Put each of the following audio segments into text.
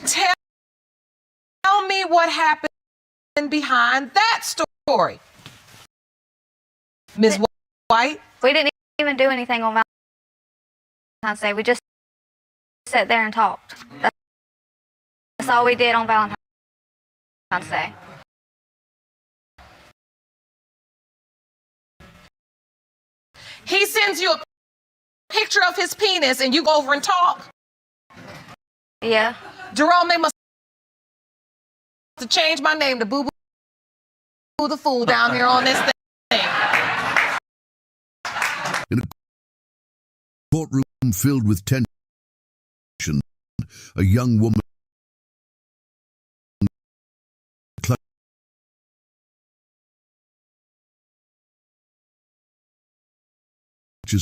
Tell me what happened behind that story. Ms. White? We didn't even do anything on Valentine's Day. We just sat there and talked. That's all we did on Valentine's Day. He sends you a picture of his penis and you go over and talk? Yeah. Jerome, they must have changed my name to Boo Boo the Fool down here on this thing. In a courtroom filled with tension, a young woman clutches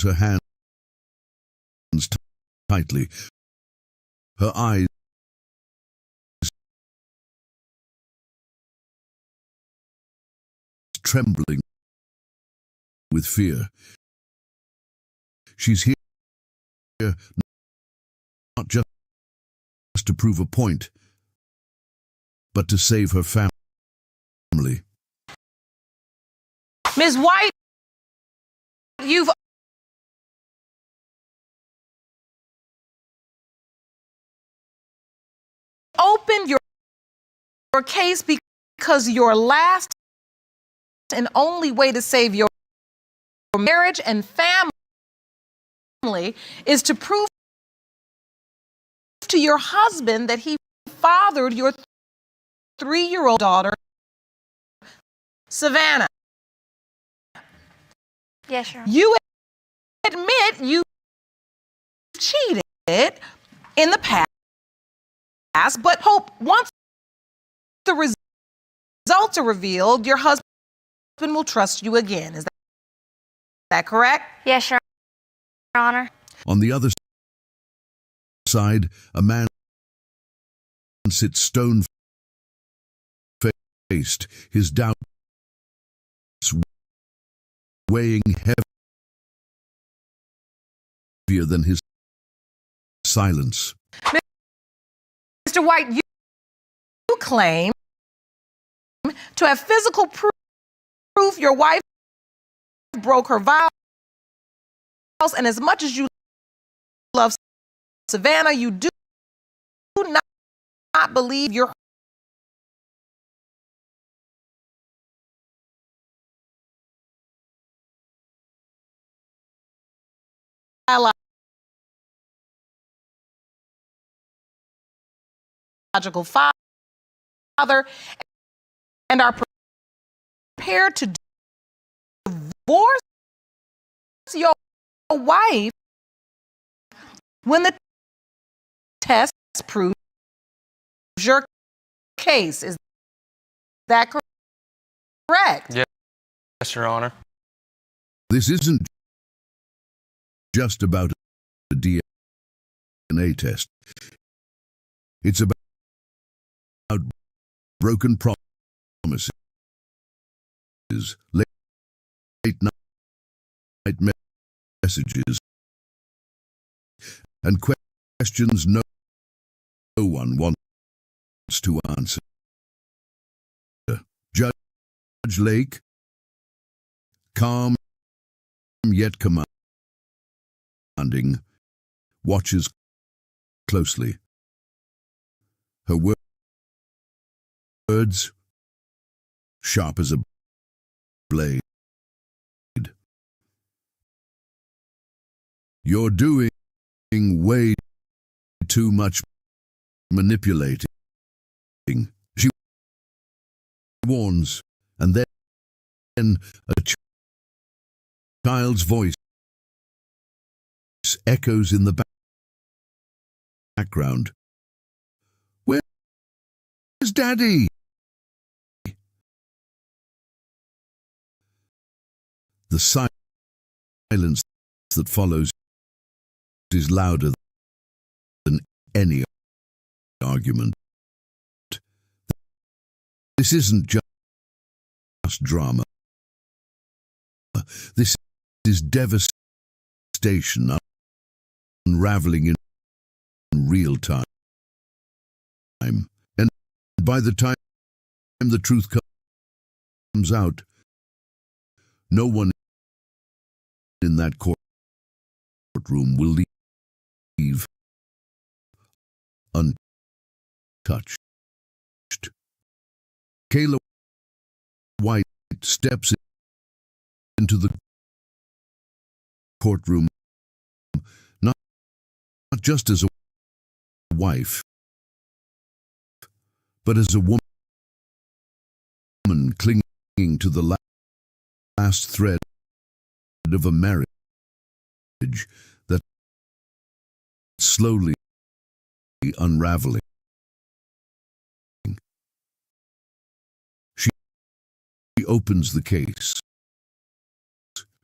her hands tightly, her eyes trembling with fear. She's here not just to prove a point, but to save her family. Ms. White, you've opened your case because your last and only way to save your marriage and family is to prove to your husband that he fathered your 3-year-old daughter, Savannah. Yes, sir. You admit you cheated in the past, but hope once the results are revealed, your husband will trust you again. Is that correct? Yes, Your Honor. On the other side, a man sits stone-faced, his doubts weighing heavier than his silence. Mr. White, you claim to have physical proof your wife broke her vows, and as much as you love Savannah, you do not believe your biological father and are prepared to divorce your wife when the test proves your case. Is that correct? Yes, Your Honor. This isn't just about a DNA test. It's about broken promises, late night messages, and questions no one wants to answer. Judge Lake, calm yet commanding, watches closely. Her words sharp as a blade. You're doing way too much manipulating, she warns, and then a child's voice echoes in the background. Where's Daddy? The silence that follows is louder than any argument. This isn't just drama. This is devastation unraveling in real time. by the time the truth comes out, no one in that courtroom will leave untouched. Kayla White steps into the courtroom not just as a wife, but as a woman clinging to the last thread of a marriage that's slowly unraveling. She opens the case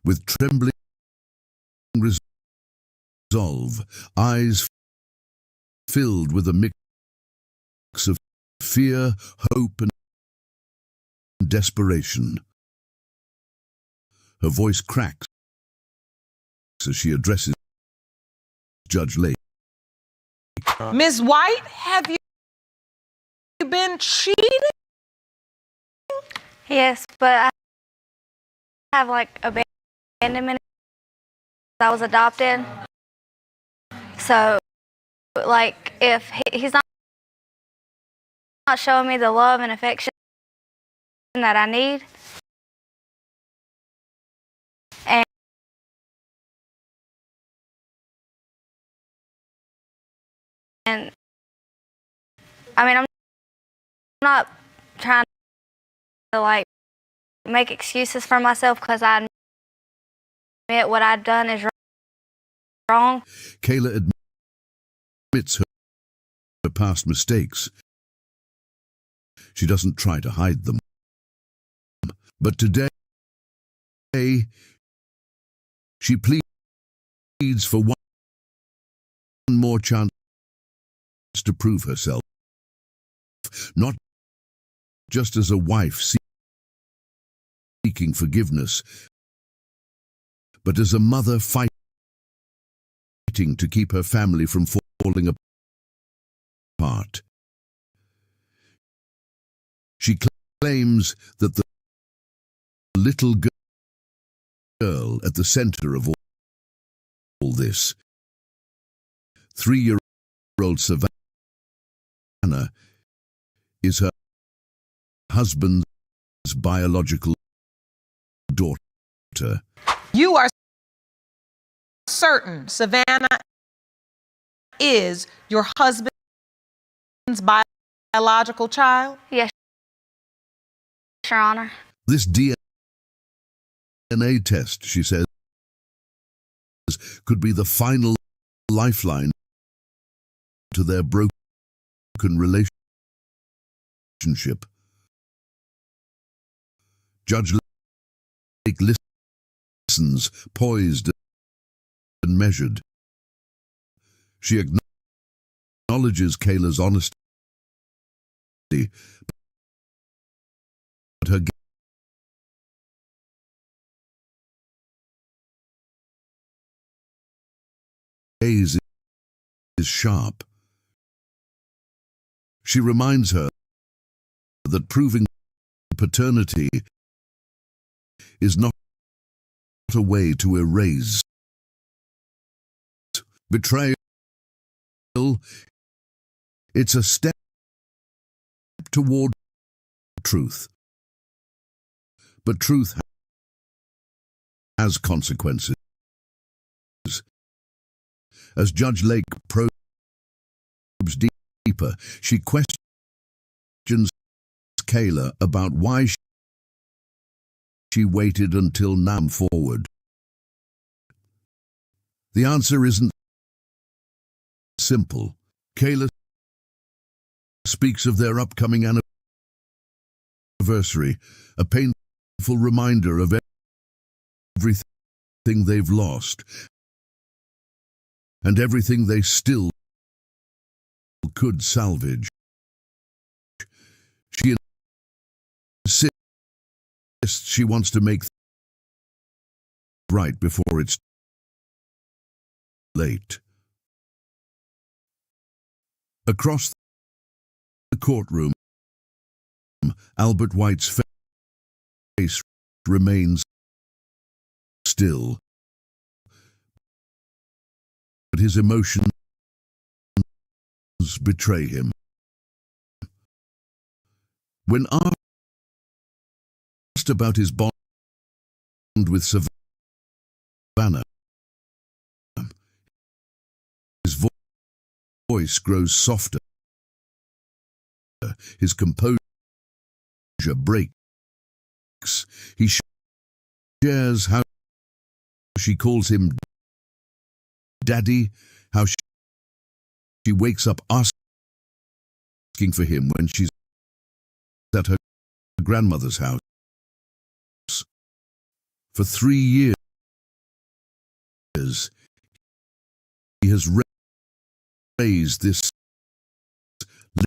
with trembling resolve, eyes filled with a mix of fear, hope, and desperation. Her voice cracks as she addresses Judge Lake. Ms. White, have you been cheating? Yes, but I have like abandonment. I was adopted. So, like, if he's not showing me the love and affection that I need, and I mean, I'm not trying to like make excuses for myself because I admit what I've done is wrong. Kayla admits her past mistakes. She doesn't try to hide them. But today, she pleads for one more chance to prove herself, not just as a wife seeking forgiveness, but as a mother fighting to keep her family from falling apart. She claims that the little girl at the center of all this, 3-year-old Savannah, is her husband's biological daughter. You are certain Savannah is your husband's biological child? Yes, Your Honor. This DNA test, she says, could be the final lifeline to their broken relationship. Judge Lake listens, poised and measured. She acknowledges Kayla's honesty, but her gaze is sharp. She reminds her that proving paternity is not a way to erase betrayal. It's a step toward truth. But truth has consequences. As Judge Lake probes deeper, she questions Kayla about why she waited until now forward. The answer isn't simple. Kayla speaks of their upcoming anniversary, a painful reminder of everything they've lost and everything they still could salvage. She insists she wants to make right before it's late. Across the courtroom, Albert White's face remains still, but his emotions betray him. When asked about his bond with Savannah, his voice grows softer, his composure breaks. He shares how she calls him Daddy, how she wakes up asking for him when she's at her grandmother's house. For 3 years, he has raised this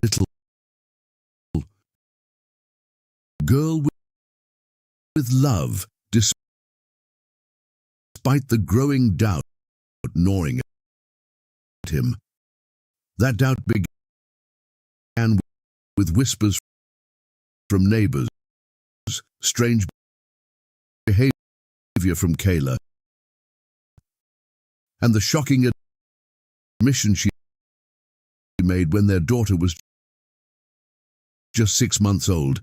little girl with love, despite the growing doubt gnawing at him. That doubt began with whispers from neighbors, strange behavior from Kayla, and the shocking admission she made when their daughter was just 6 months old,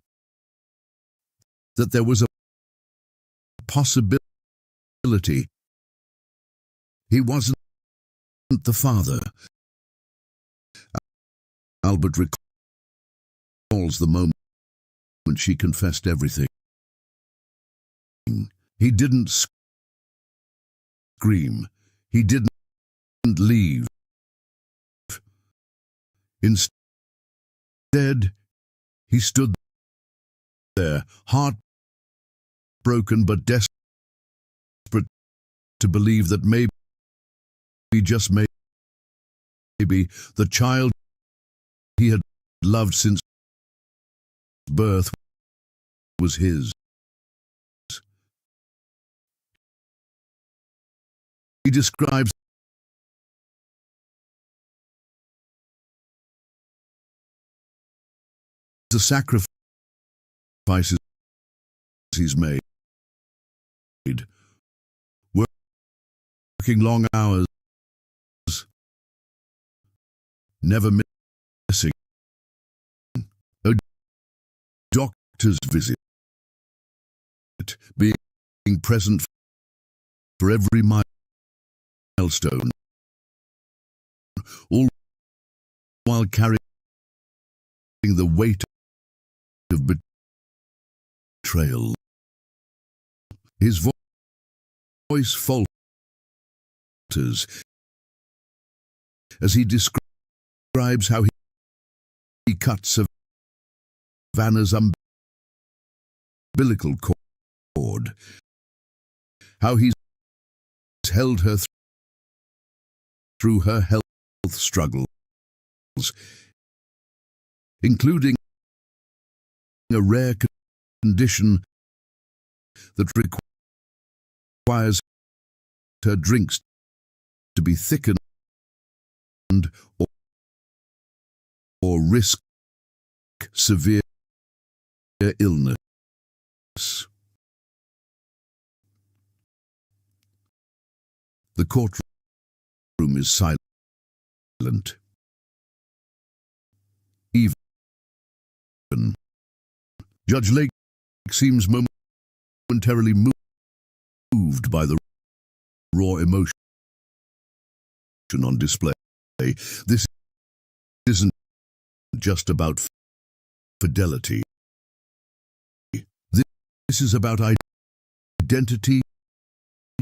that there was a possibility he wasn't the father. Albert recalls the moment she confessed everything. He didn't scream. He didn't leave. Instead, he stood there, heartbroken but desperate to believe that maybe, just maybe, the child he had loved since birth was his. He describes the sacrifices he's made, working long hours, never missing a doctor's visit, being present for every milestone, all while carrying the weight of betrayal. His voice falters as he describes how he cut Savannah's umbilical cord, how he's held her through her health struggles, including a rare condition that requires her drinks to be thickened or risk severe illness. The courtroom is silent. Even Judge Lake seems momentarily moved by the raw emotion on display. This isn't just about fidelity. This is about identity,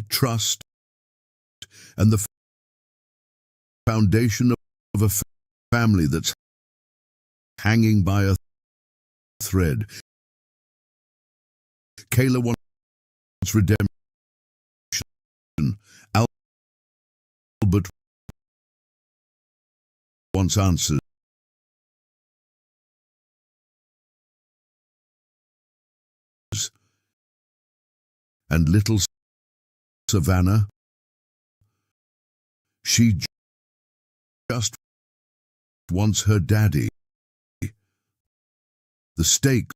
trust, and the foundation of a family that's hanging by a thread. Kayla wants redemption. Albert wants answers. And little Savannah, she just wants her daddy. The stakes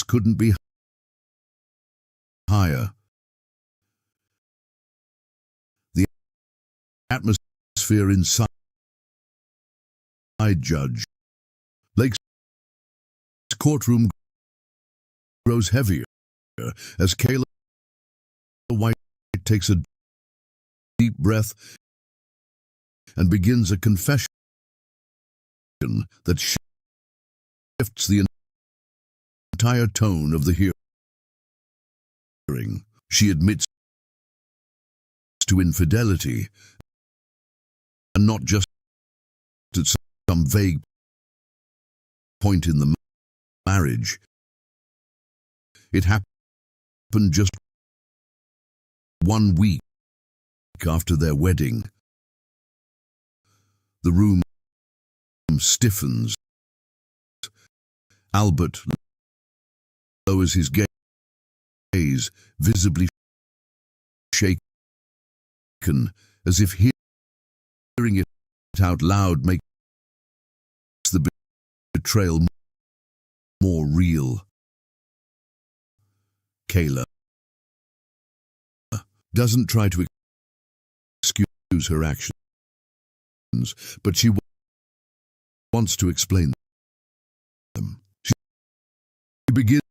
couldn't be higher. The atmosphere inside Judge Lake's courtroom grows heavier as Kayla White takes a deep breath and begins a confession that shifts the entire tone of the hearing. She admits to infidelity, and not just at some vague point in the marriage. It happened just 1 week after their wedding. The room stiffens. Albert lowers his gaze, visibly shaken, as if hearing it out loud makes the betrayal more real. Kayla doesn't try to excuse her actions, but she wants to explain them. She begins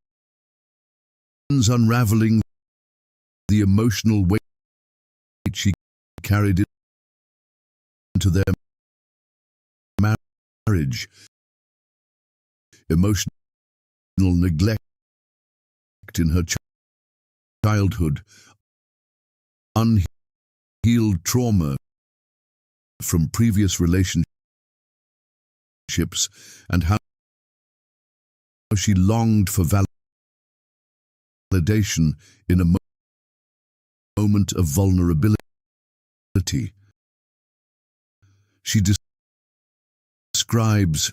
unraveling the emotional weight she carried into their marriage. Emotional neglect in her childhood, unhealed trauma from previous relationships, and how she longed for validation in a moment of vulnerability. She describes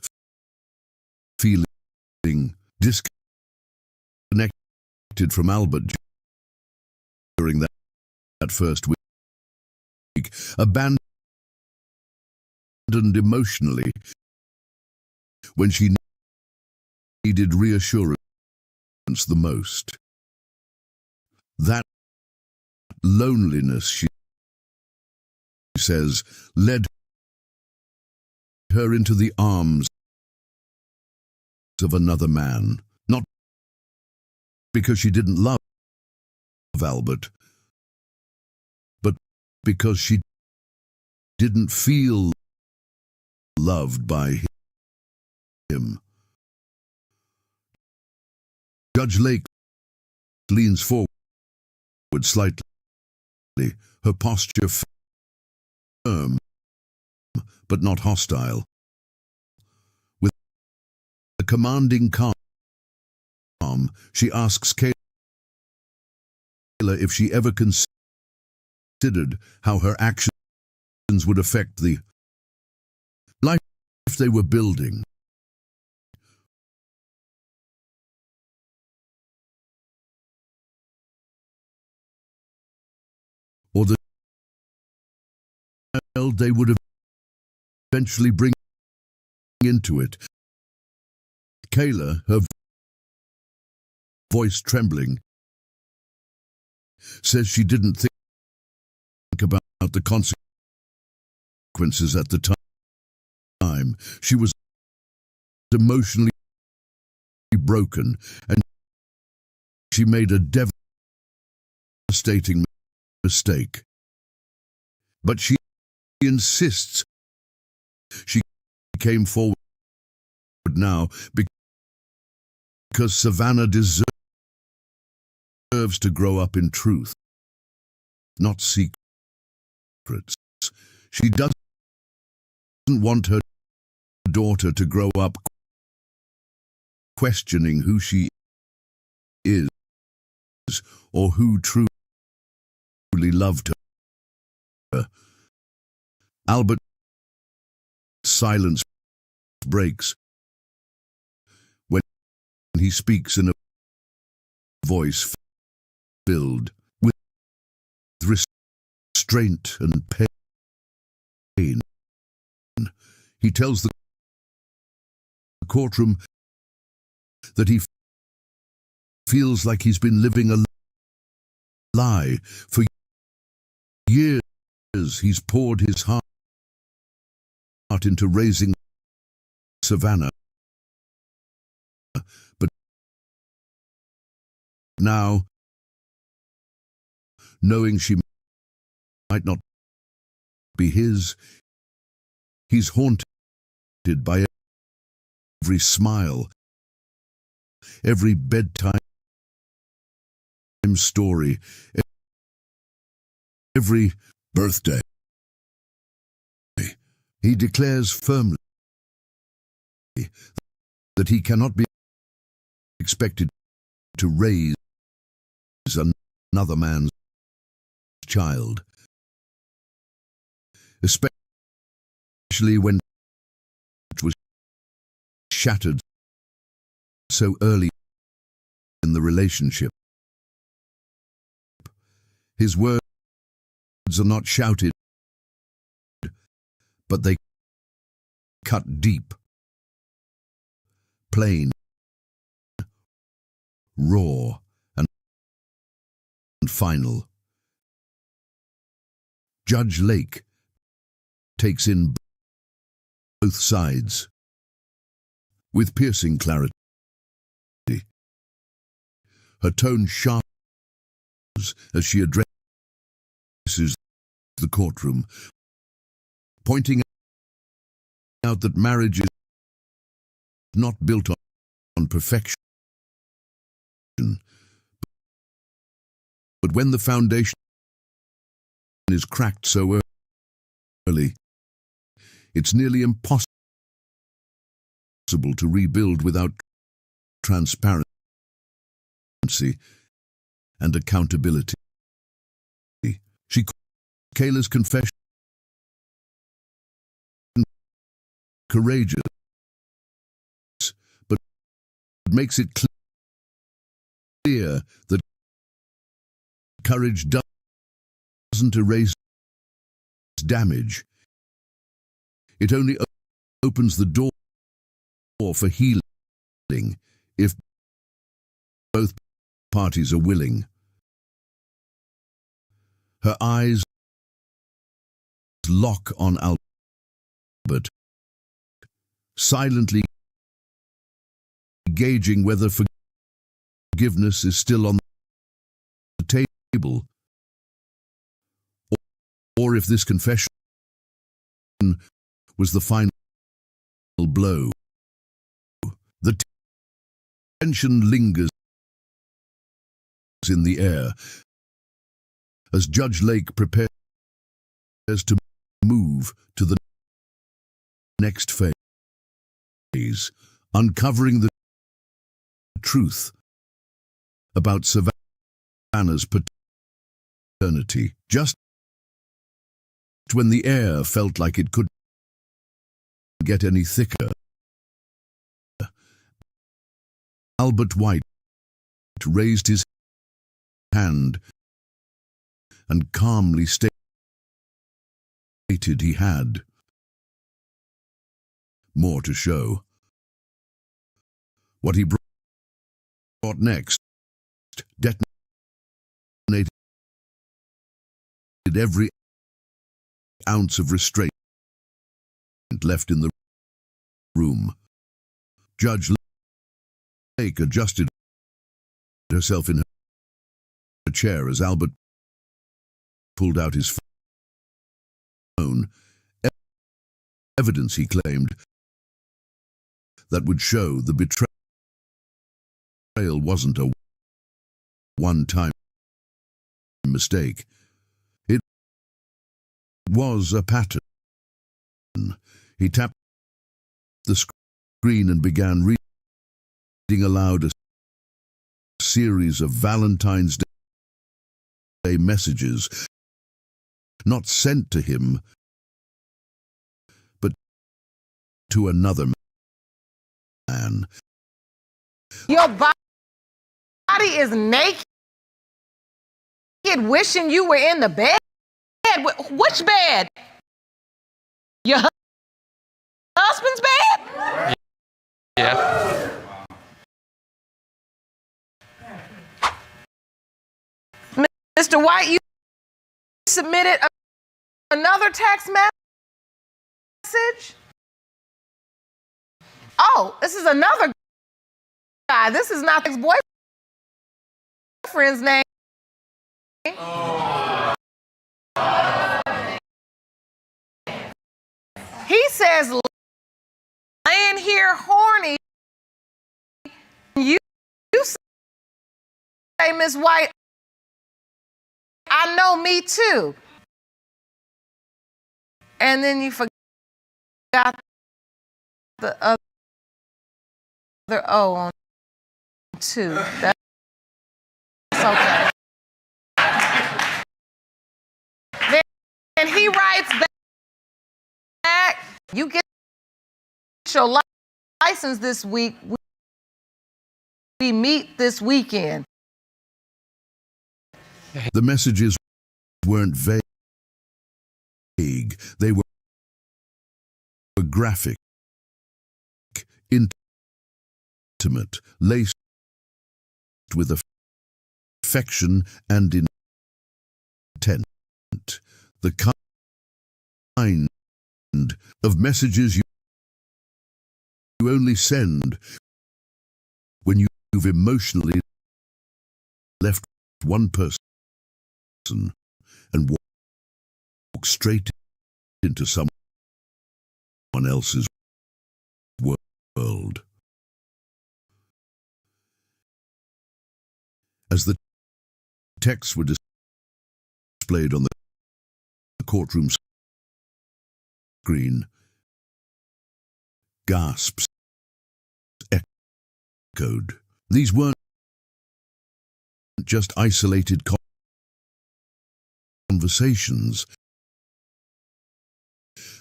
feeling disconnected from Albert during that first week, abandoned emotionally when she needed reassurance the most. That loneliness, she says, led her into the arms of another man, not because she didn't love Albert, but because she didn't feel loved by him. Judge Lake leans forward slightly, her posture firm but not hostile. With a commanding calm, she asks Kayla if she ever considered how her actions would affect the life they were building. Or the child they would eventually bring into it. Kayla, her voice trembling, says she didn't think about the consequences at the time. She was emotionally broken, and she made a devastating mistake. But she insists she came forward now because Savannah deserves to grow up in truth, not secrets. She doesn't want her daughter to grow up questioning who she is or who truly loved her. Albert's silence breaks when he speaks in a voice filled with restraint and pain. He tells the courtroom that he feels like he's been living a lie. For years, he's poured his heart into raising Savannah. But now, knowing she might not be his, he's haunted by every smile, every bedtime story, every birthday. He declares firmly that he cannot be expected to raise another man's child, especially when it was shattered so early in the relationship. His words are not shouted, but they cut deep, plain, raw, and final. Judge Lake takes in both sides with piercing clarity. Her tone sharpens as she addresses the courtroom, pointing out that marriage is not built on perfection, but when the foundation is cracked so early, it's nearly impossible to rebuild without transparency and accountability. Kayla's confession courageous, but makes it clear that courage doesn't erase damage. It only opens the door for healing if both parties are willing. Her eyes lock on Albert, silently gauging whether forgiveness is still on the table, or if this confession was the final blow. The tension lingers in the air as Judge Lake prepares to move to the next phase, uncovering the truth about Savannah's paternity. Just when the air felt like it couldn't get any thicker, Albert White raised his hand and calmly stated he had more to show. What he brought next detonated every ounce of restraint left in the room. Judge Lake adjusted herself in her chair as Albert pulled out his phone. Evidence, he claimed, that would show the betrayal wasn't a one-time mistake. It was a pattern. He tapped the screen and began reading aloud a series of Valentine's Day messages, not sent to him, but to another man. Your body is naked, wishing you were in the bed. Which bed? Your husband's bed? Yeah. Mr. White, you submitted another text message? Oh, this is another guy. This is not his boyfriend's name. He says, laying here horny. You say, Miss White, I know, me too. And then you forgot the other O on two. That's okay. Then he writes back, you get your license this week. We meet this weekend. The messages weren't vague. They were graphic, intimate, laced with affection and intent. The kind of messages you only send when you've emotionally left one person and walk straight into someone else's world. As the texts were displayed on the courtroom screen, gasps echoed. These weren't just isolated conversations.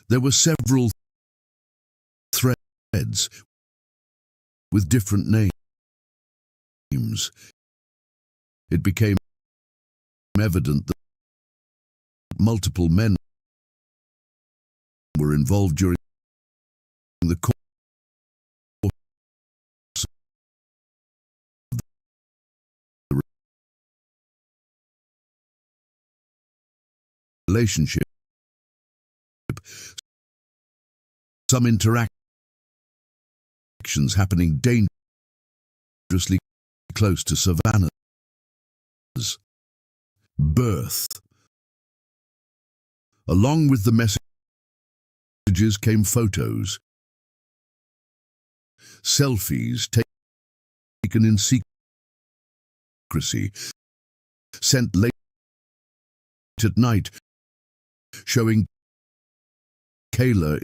There were several threads with different names. It became evident that multiple men were involved during the course of the relationship. Some interactions happening dangerously close to Savannah's birth. Along with the messages came photos, selfies taken in secrecy, sent late at night, showing Kayla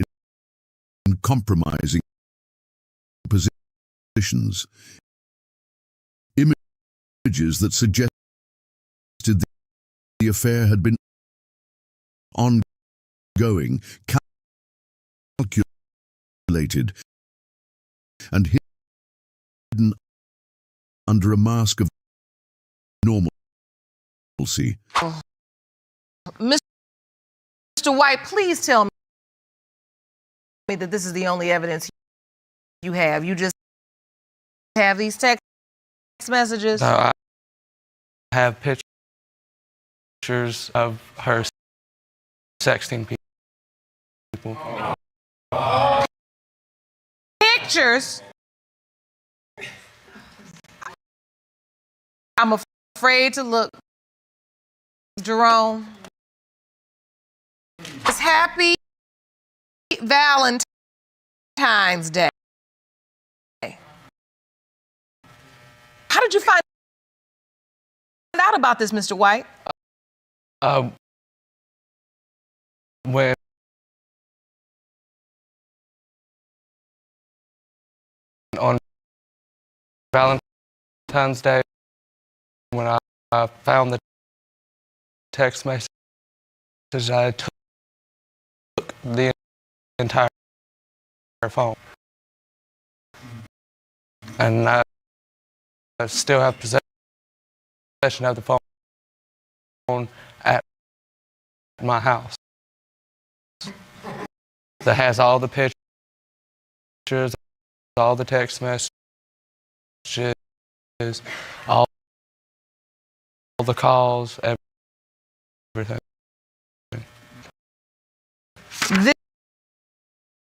in compromising positions. Images that suggested the affair had been ongoing, calculated, and hidden under a mask of normalcy. Mr. White, please tell me that this is the only evidence you have. You just have these text messages? No, I have pictures of her sexting people. Pictures? I'm afraid to look. Jerome, it's Happy Valentine's Day. How did you find out about this, Mr. White? When on Valentine's Day, when I found the text message, I took the entire phone, and I still have possession of the phone at my house that has all the pictures, all the text messages, all the the calls, everything.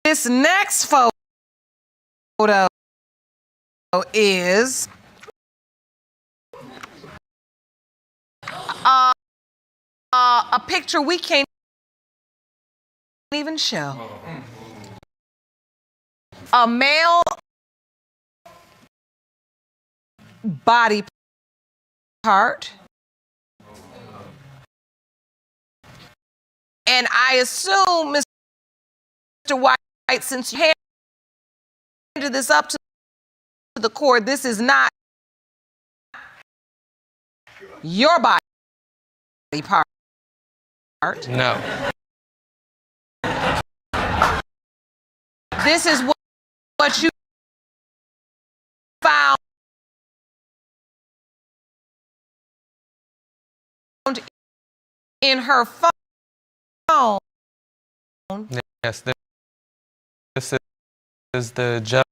This next photo is a picture we can't even show. A male body part. And I assume, Mr. White, since you handed this up to the court, this is not your body part. No. This is what you found in her phone. Yes, this is the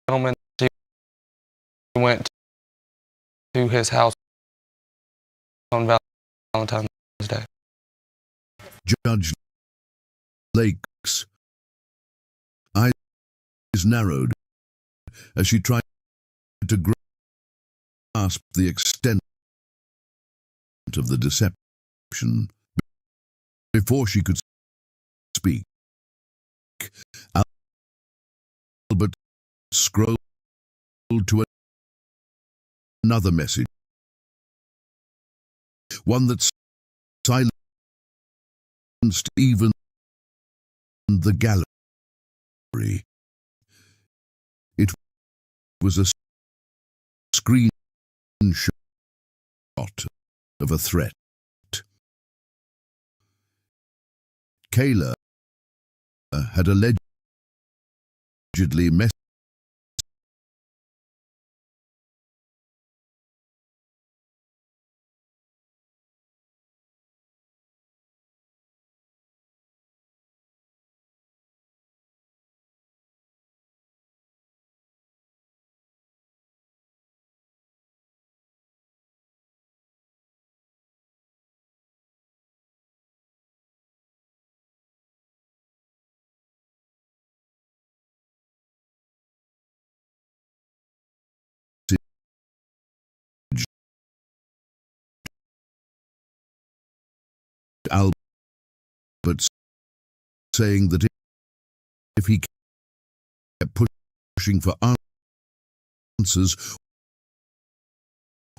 gentleman she went to his house on Valentine's Day. Judge Lake's eyes narrowed as she tried to grasp the extent of the deception. Before she could speak, Albert scrolled to another message, one that silenced even the gallery. It was a screenshot of a threat. Kayla had allegedly messaged Albert, saying that if he kept pushing for answers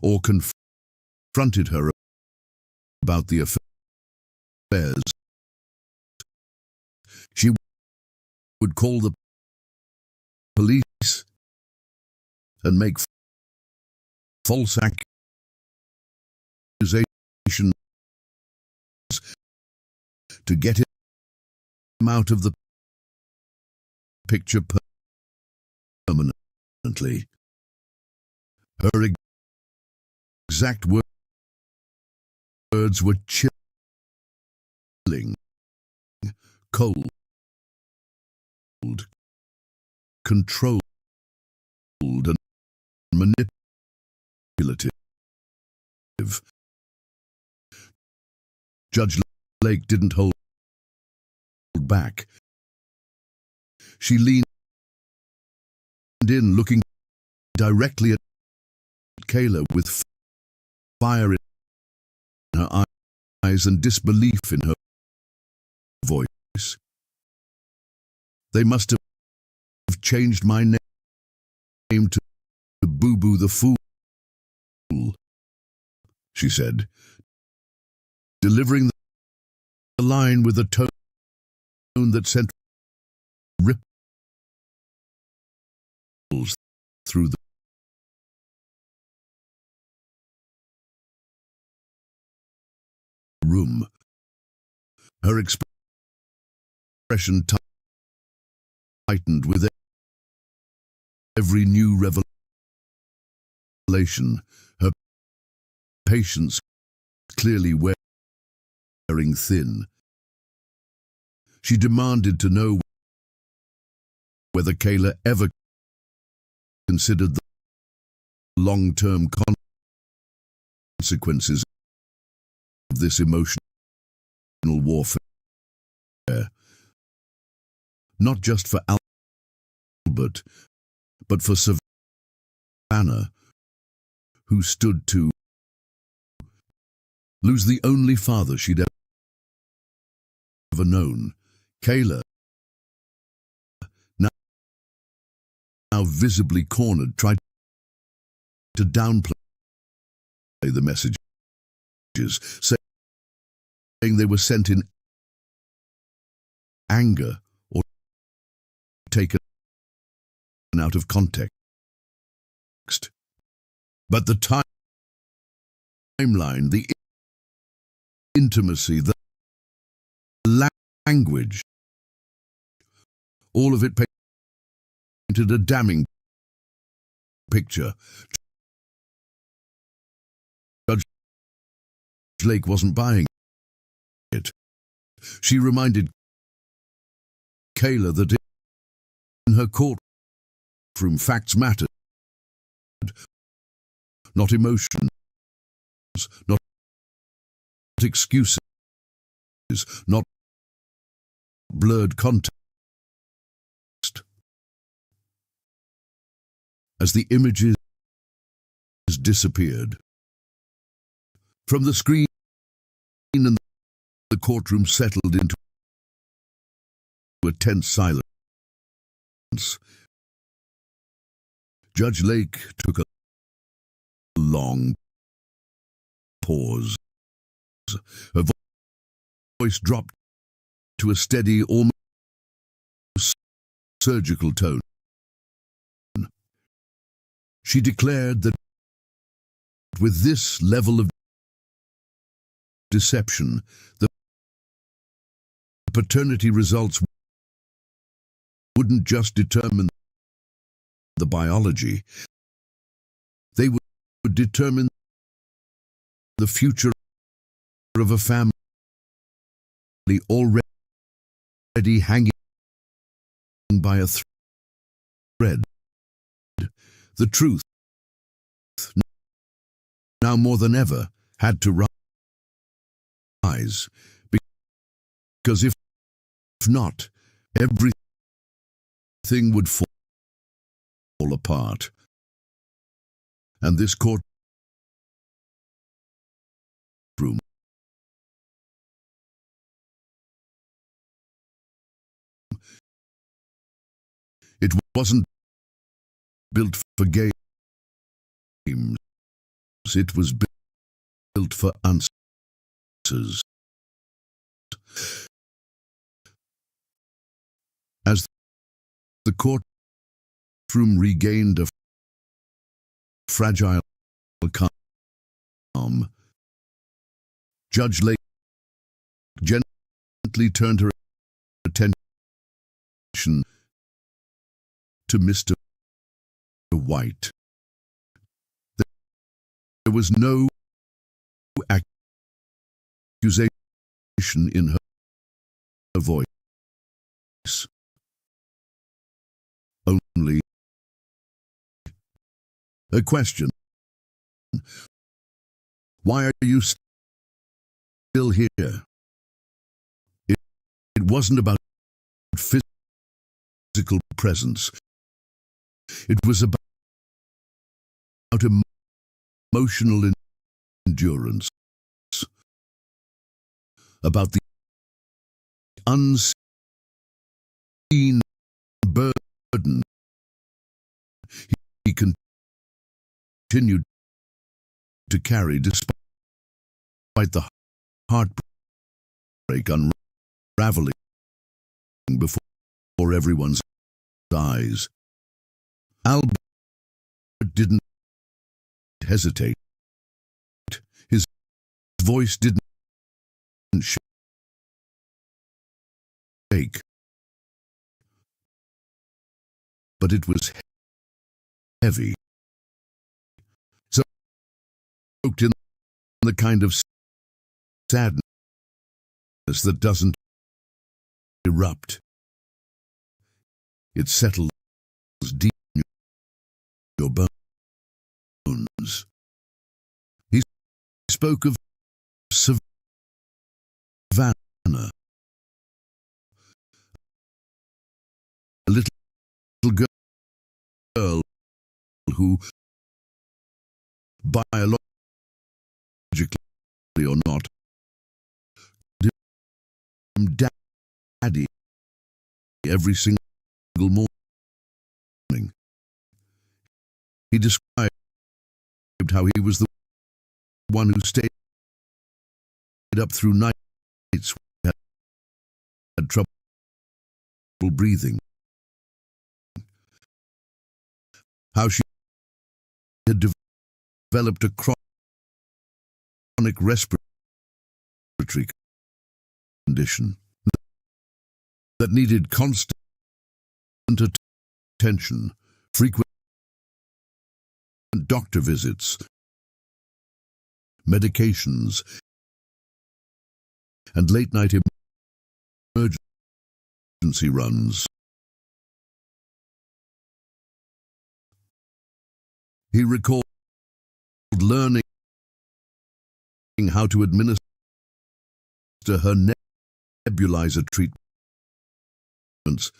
or confronted her about the affairs, she would call the police and make false accusations to get him out of the picture permanently. Her exact words were chilling, cold, controlled, and manipulative. Judge Lake didn't hold back. She leaned in, looking directly at Kayla with fire in her eyes and disbelief in her voice. They must have changed my name to Boo Boo the Fool, she said, delivering the line with a tone that sent ripples through the room. Her expression tightened with every new revelation, her patience clearly wearing thin. She demanded to know whether Kayla ever considered the long-term consequences of this emotional warfare, not just for Albert, but for Savannah, who stood to lose the only father she'd ever known. Kayla, now visibly cornered, tried to downplay the messages, saying they were sent in anger or taken out of context. But the timeline, the intimacy, the language, all of it painted a damning picture. Judge Lake wasn't buying it. She reminded Kayla that in her courtroom facts mattered, not emotions, not excuses, not blurred context. As the images disappeared from the screen and the courtroom settled into a tense silence, Judge Lake took a long pause. Her voice dropped to a steady, almost surgical tone. She declared that with this level of deception, the paternity results wouldn't just determine the biology, they would determine the future of a family already hanging by a thread. The truth, now more than ever, had to rise, because if not, everything would fall apart. And this courtroom, it wasn't built for games. It was built for answers. As the courtroom regained a fragile calm, Judge Lake gently turned her attention to Mr. White. There was no accusation in her voice, only a question. Why are you still here? It wasn't about physical presence. It was about emotional endurance, about the unseen burden he continued to carry despite the heartbreak unraveling before everyone's eyes. Albert didn't hesitate. His voice didn't shake, but it was heavy, soaked in the kind of sadness that doesn't erupt. It settles deep in your bones. He spoke of Savannah, a little girl who, biologically or not, called him Daddy every single morning. He described how he was the one who stayed up through nights when he had trouble breathing. How she had developed a chronic respiratory condition that needed constant attention, frequent doctor visits, medications, and late-night emergency runs. He recalled learning how to administer her nebulizer treatments,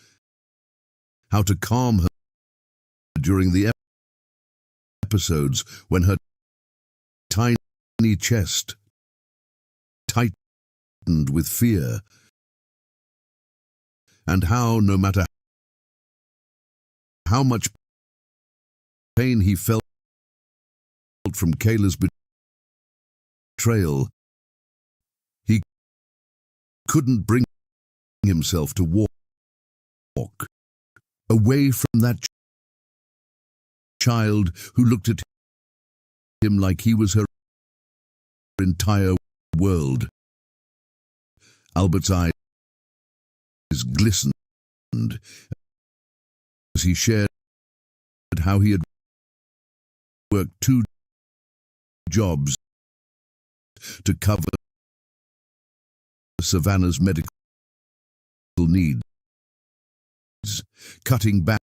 how to calm her during the episodes when her tiny chest tightened with fear, and how, no matter how much pain he felt from Kayla's betrayal, he couldn't bring himself to walk away from that child who looked at him like he was her entire world. Albert's eyes glistened as he shared how he had worked 2 jobs to cover Savannah's medical needs, cutting back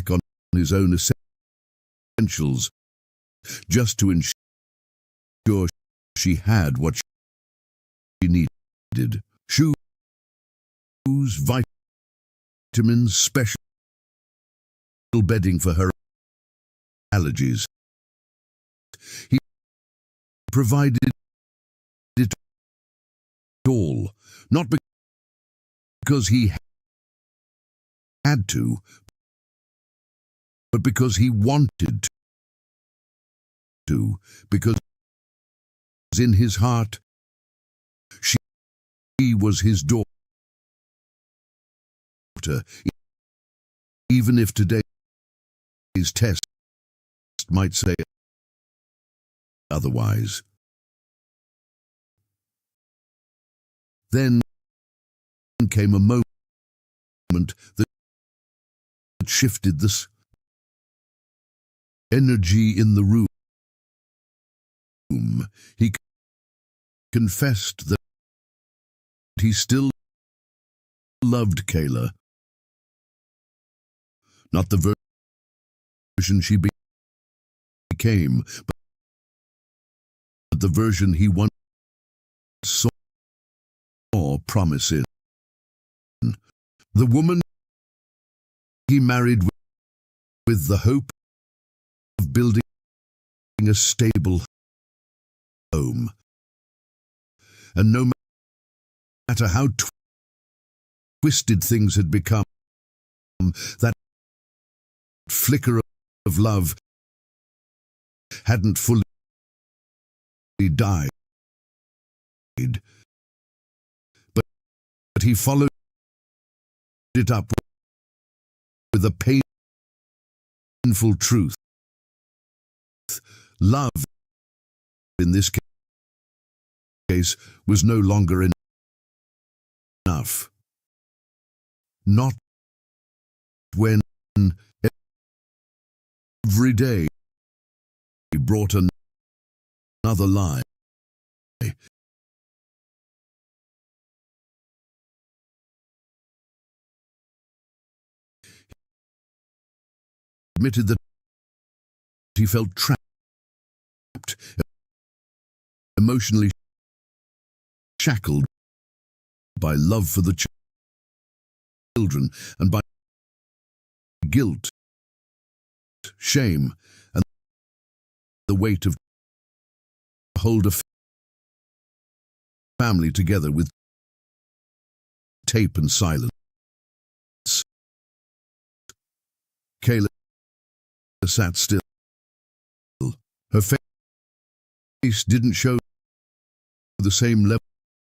on his own essentials just to ensure she had what she needed: shoes, vitamins, special bedding for her allergies. He provided it all, not because he had to, but because he wanted to, because in his heart, she was his daughter, even if today's test might say otherwise. Then came a moment that shifted this energy in the room. He confessed that he still loved Kayla, not the version she became, but the version he once saw promise in. The woman he married with the hope of building a stable home. And no matter how twisted things had become, that flicker of love hadn't fully died. But he followed it up with a painful truth. Love, in this case, was no longer enough. Not when every day brought another lie. He admitted that he felt trapped, emotionally shackled by love for the children and by guilt, shame, and the weight of hold a family together with tape and silence. Kayla sat still. Her face didn't show the same level